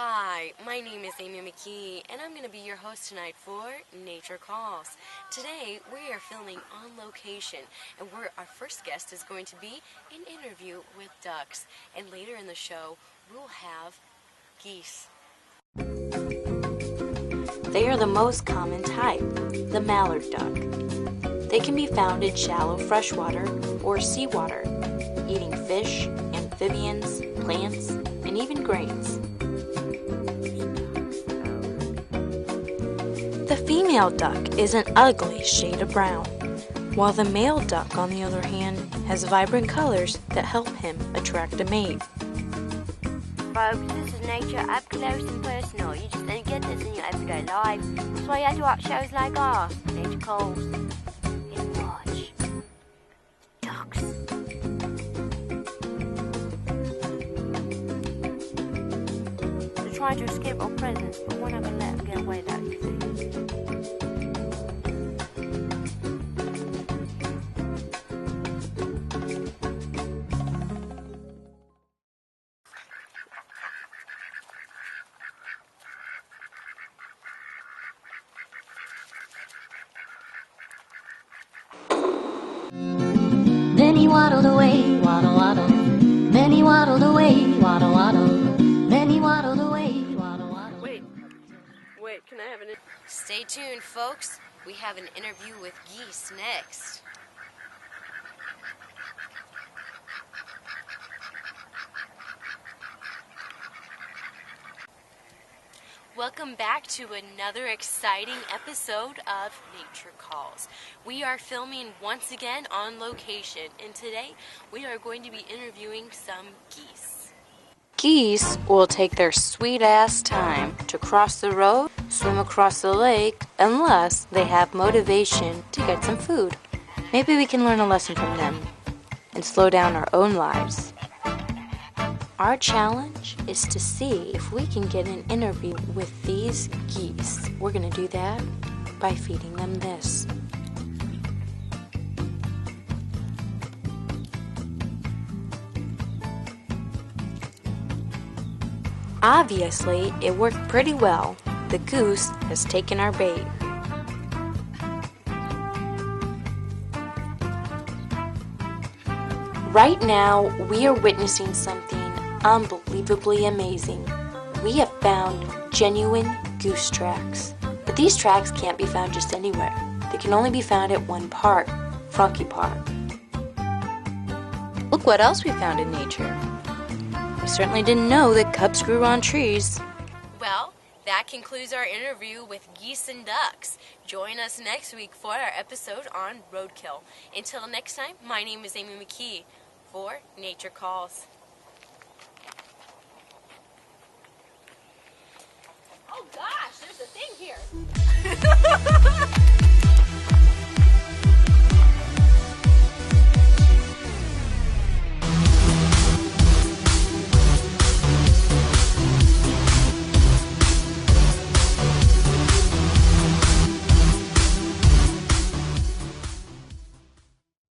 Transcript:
Hi, my name is Amy McKee, and I'm going to be your host tonight for Nature Calls. Today, we are filming on location, and our first guest is going to be an interview with ducks. And later in the show, we'll have geese. They are the most common type, the mallard duck. They can be found in shallow freshwater or seawater, eating fish, amphibians, plants, and even grains. The female duck is an ugly shade of brown, while the male duck, on the other hand, has vibrant colors that help him attract a mate. Folks, this is nature up close and personal. You just don't get this in your everyday life. That's why you have to watch shows like ours, Nature Calls, and watch ducks. They're trying to escape our presence, but we're not going to let them get away that easy. Then he waddled away, waddle, waddle. Then he waddled away, waddle, waddle. Then he waddled away, waddle, waddle. Wait, can I have an... Stay tuned, folks. We have an interview with geese next. Welcome back to another exciting episode of Nature Calls. We are filming once again on location, and today we are going to be interviewing some geese. Geese will take their sweet-ass time to cross the road, swim across the lake, unless they have motivation to get some food. Maybe we can learn a lesson from them and slow down our own lives. Our challenge is to see if we can get an interview with these geese. We're going to do that by feeding them this. Obviously, it worked pretty well. The goose has taken our bait. Right now, we are witnessing something unbelievably amazing. We have found genuine goose tracks. But these tracks can't be found just anywhere. They can only be found at one park, Froggy Park. Look what else we found in nature. We certainly didn't know that cubs grew on trees. Well, that concludes our interview with geese and ducks. Join us next week for our episode on roadkill. Until next time, my name is Amy McKee for Nature Calls. Oh gosh, there's a thing here.